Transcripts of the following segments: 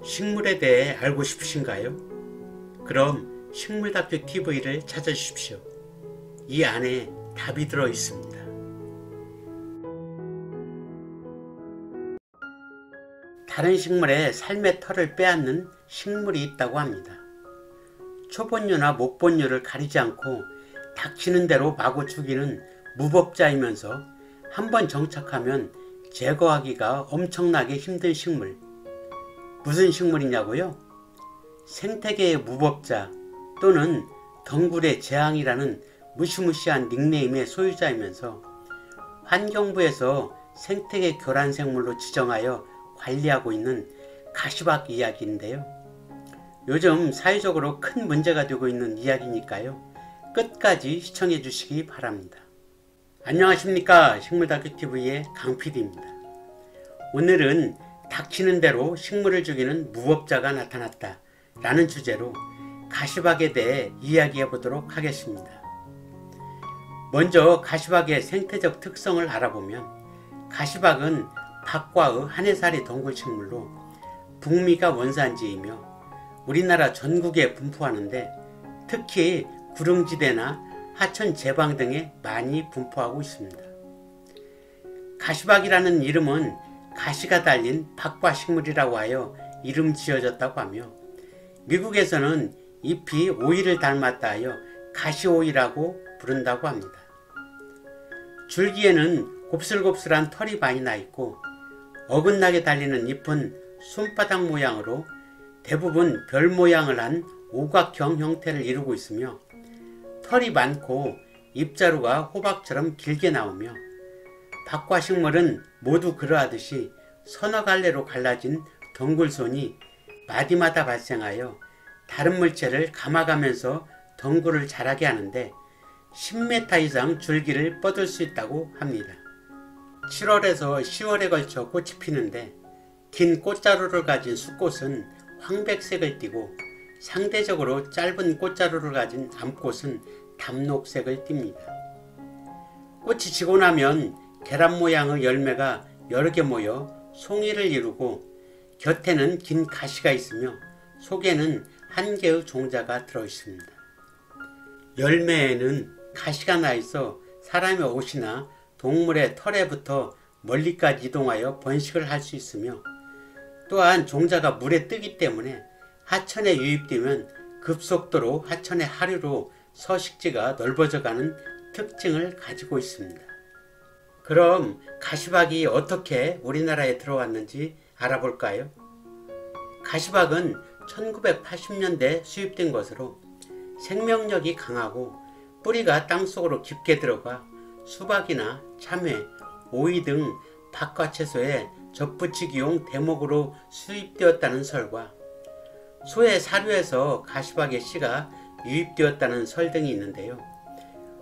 식물에 대해 알고 싶으신가요? 그럼 식물다큐 TV를 찾아주십시오. 이 안에 답이 들어 있습니다. 다른 식물의 삶의 털을 빼앗는 식물이 있다고 합니다. 초본류나 목본류를 가리지 않고 닥치는 대로 마구 죽이는 무법자이면서 한번 정착하면 제거하기가 엄청나게 힘든 식물. 무슨 식물이냐고요? 생태계의 무법자 또는 덩굴의 재앙이라는 무시무시한 닉네임의 소유자이면서 환경부에서 생태계 교란생물로 지정하여 관리하고 있는 가시박 이야기인데요. 요즘 사회적으로 큰 문제가 되고 있는 이야기니까요. 끝까지 시청해 주시기 바랍니다. 안녕하십니까, 식물다큐TV의 강PD입니다. 오늘은 닥치는 대로 식물을 죽이는 무법자가 나타났다 라는 주제로 가시박에 대해 이야기해 보도록 하겠습니다. 먼저 가시박의 생태적 특성을 알아보면 가시박은 박과의 한해살이 덩굴식물로 북미가 원산지이며 우리나라 전국에 분포하는데 특히 구릉지대나 하천 제방 등에 많이 분포하고 있습니다. 가시박이라는 이름은 가시가 달린 박과식물이라고 하여 이름 지어졌다고 하며 미국에서는 잎이 오이를 닮았다 하여 가시오이라고 부른다고 합니다. 줄기에는 곱슬곱슬한 털이 많이 나 있고 어긋나게 달리는 잎은 손바닥 모양으로 대부분 별 모양을 한 오각형 형태를 이루고 있으며 털이 많고 잎자루가 호박처럼 길게 나오며 박과식물은 모두 그러하듯이 서너 갈래로 갈라진 덩굴손이 마디마다 발생하여 다른 물체를 감아가면서 덩굴을 자라게 하는데 10m 이상 줄기를 뻗을 수 있다고 합니다. 7월에서 10월에 걸쳐 꽃이 피는데 긴 꽃자루를 가진 숫꽃은 황백색을 띠고 상대적으로 짧은 꽃자루를 가진 암꽃은 담록색을 띱니다. 꽃이 지고 나면 계란 모양의 열매가 여러 개 모여 송이를 이루고 곁에는 긴 가시가 있으며 속에는 한 개의 종자가 들어 있습니다. 열매에는 가시가 나 있어 사람의 옷이나 동물의 털에 붙어 멀리까지 이동하여 번식을 할 수 있으며 또한 종자가 물에 뜨기 때문에 하천에 유입되면 급속도로 하천의 하류로 서식지가 넓어져가는 특징을 가지고 있습니다. 그럼 가시박이 어떻게 우리나라에 들어왔는지 알아볼까요? 가시박은 1980년대 수입된 것으로 생명력이 강하고 뿌리가 땅속으로 깊게 들어가 수박이나 참외, 오이 등 박과채소에 접붙이기용 대목으로 수입되었다는 설과 소의 사료에서 가시박의 씨가 유입되었다는 설 등이 있는데요.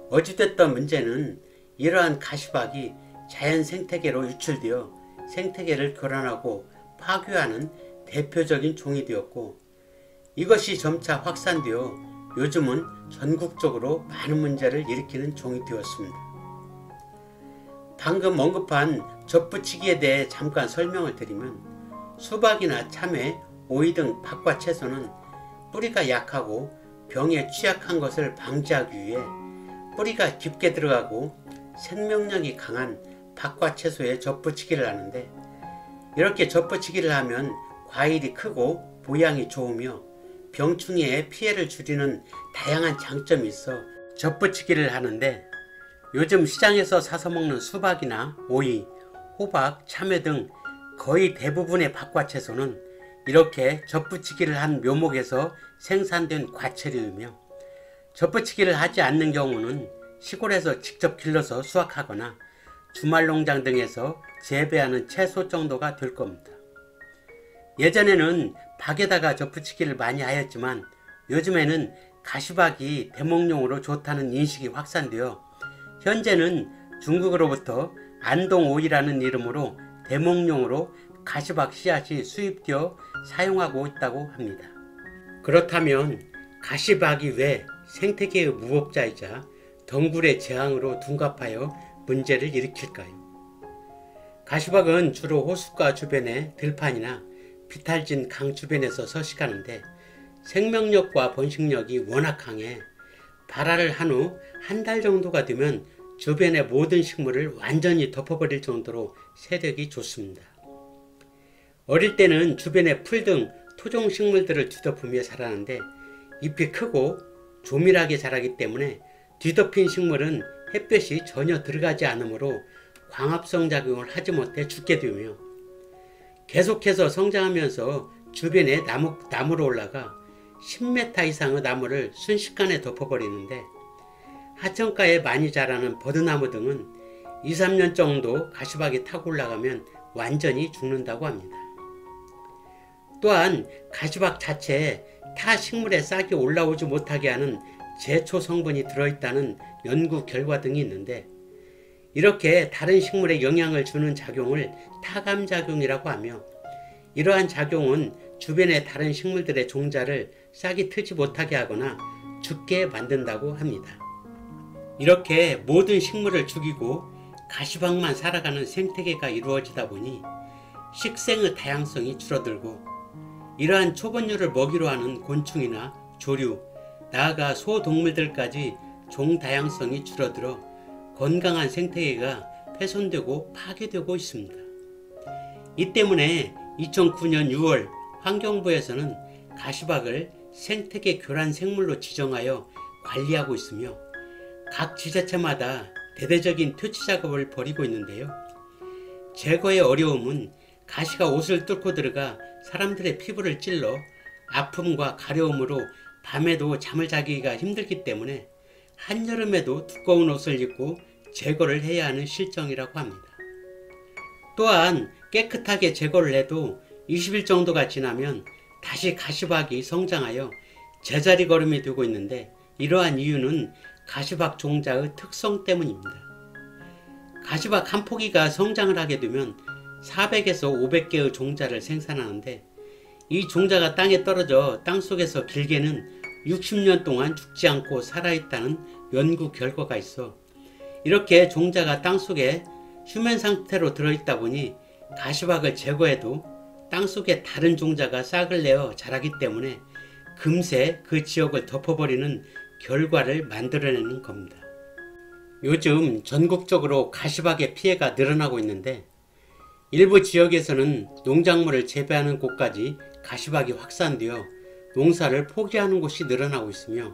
어찌됐던 문제는 이러한 가시박이 자연 생태계로 유출되어 생태계를 교란하고 파괴하는 대표적인 종이 되었고 이것이 점차 확산되어 요즘은 전국적으로 많은 문제를 일으키는 종이 되었습니다. 방금 언급한 접붙이기에 대해 잠깐 설명을 드리면 수박이나 참외, 오이 등 박과 채소는 뿌리가 약하고 병에 취약한 것을 방지하기 위해 뿌리가 깊게 들어가고 생명력이 강한 박과 채소에 접붙이기를 하는데 이렇게 접붙이기를 하면 과일이 크고 모양이 좋으며 병충해의 피해를 줄이는 다양한 장점이 있어 접붙이기를 하는데 요즘 시장에서 사서 먹는 수박이나 오이, 호박, 참외 등 거의 대부분의 박과채소는 이렇게 접붙이기를 한 묘목에서 생산된 과채류이며 접붙이기를 하지 않는 경우는 시골에서 직접 길러서 수확하거나 주말농장 등에서 재배하는 채소 정도가 될 겁니다. 예전에는 박에다가 접붙이기를 많이 하였지만 요즘에는 가시박이 대목용으로 좋다는 인식이 확산되어 현재는 중국으로부터 안동오이라는 이름으로 대목용으로 가시박 씨앗이 수입되어 사용하고 있다고 합니다. 그렇다면 가시박이 왜 생태계의 무법자이자 덩굴의 재앙으로 둔갑하여 문제를 일으킬까요? 가시박은 주로 호숫가 주변의 들판이나 비탈진 강 주변에서 서식하는데 생명력과 번식력이 워낙 강해 발화를 한 후 한 달 정도가 되면 주변의 모든 식물을 완전히 덮어버릴 정도로 세력이 좋습니다. 어릴 때는 주변의 풀 등 토종 식물들을 뒤덮으며 자라는데 잎이 크고 조밀하게 자라기 때문에 뒤덮인 식물은 햇볕이 전혀 들어가지 않으므로 광합성 작용을 하지 못해 죽게 되며 계속해서 성장하면서 주변에 나무로 올라가 10m 이상의 나무를 순식간에 덮어버리는데 하천가에 많이 자라는 버드나무 등은 2, 3년 정도 가시박이 타고 올라가면 완전히 죽는다고 합니다. 또한 가시박 자체에 타 식물의 싹이 올라오지 못하게 하는 제초 성분이 들어있다는 연구 결과 등이 있는데 이렇게 다른 식물에 영향을 주는 작용을 타감작용이라고 하며 이러한 작용은 주변의 다른 식물들의 종자를 싹이 트지 못하게 하거나 죽게 만든다고 합니다. 이렇게 모든 식물을 죽이고 가시박만 살아가는 생태계가 이루어지다 보니 식생의 다양성이 줄어들고 이러한 초본류를 먹이로 하는 곤충이나 조류, 나아가 소동물들까지 종 다양성이 줄어들어 건강한 생태계가 훼손되고 파괴되고 있습니다. 이 때문에 2009년 6월 환경부에서는 가시박을 생태계 교란 생물로 지정하여 관리하고 있으며 각 지자체마다 대대적인 퇴치 작업을 벌이고 있는데요. 제거의 어려움은 가시가 옷을 뚫고 들어가 사람들의 피부를 찔러 아픔과 가려움으로 밤에도 잠을 자기가 힘들기 때문에 한여름에도 두꺼운 옷을 입고 제거를 해야 하는 실정이라고 합니다. 또한 깨끗하게 제거를 해도 20일 정도가 지나면 다시 가시박이 성장하여 제자리 걸음이 되고 있는데 이러한 이유는 가시박 종자의 특성 때문입니다. 가시박 한 포기가 성장을 하게 되면 400에서 500개의 종자를 생산하는데 이 종자가 땅에 떨어져 땅속에서 길게는 60년 동안 죽지 않고 살아있다는 연구 결과가 있어 이렇게 종자가 땅속에 휴면 상태로 들어있다 보니 가시박을 제거해도 땅속에 다른 종자가 싹을 내어 자라기 때문에 금세 그 지역을 덮어버리는 결과를 만들어내는 겁니다. 요즘 전국적으로 가시박의 피해가 늘어나고 있는데 일부 지역에서는 농작물을 재배하는 곳까지 가시박이 확산되어 농사를 포기하는 곳이 늘어나고 있으며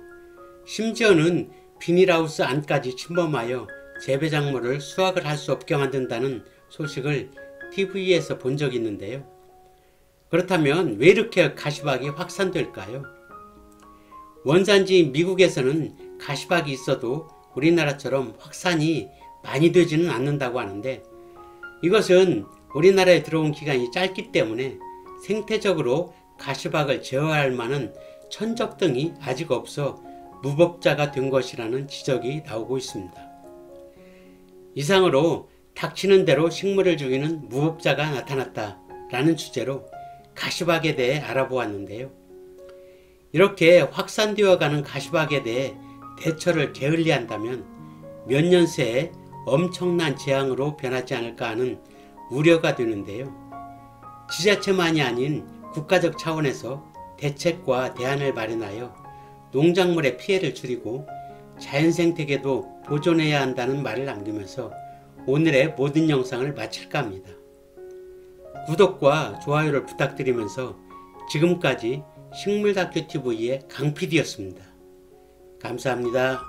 심지어는 비닐하우스 안까지 침범하여 재배작물을 수확을 할 수 없게 만든다는 소식을 TV에서 본 적이 있는데요. 그렇다면 왜 이렇게 가시박이 확산될까요? 원산지인 미국에서는 가시박이 있어도 우리나라처럼 확산이 많이 되지는 않는다고 하는데 이것은 우리나라에 들어온 기간이 짧기 때문에 생태적으로 가시박을 제어할 만한 천적 등이 아직 없어 무법자가 된 것이라는 지적이 나오고 있습니다. 이상으로 닥치는 대로 식물을 죽이는 무법자가 나타났다 라는 주제로 가시박에 대해 알아보았는데요. 이렇게 확산되어 가는 가시박에 대해 대처를 게을리한다면 몇 년 새에 엄청난 재앙으로 변하지 않을까 하는 우려가 되는데요. 지자체만이 아닌 국가적 차원에서 대책과 대안을 마련하여 농작물의 피해를 줄이고 자연생태계도 보존해야 한다는 말을 남기면서 오늘의 모든 영상을 마칠까 합니다. 구독과 좋아요를 부탁드리면서 지금까지 식물다큐TV의 강PD였습니다. 감사합니다.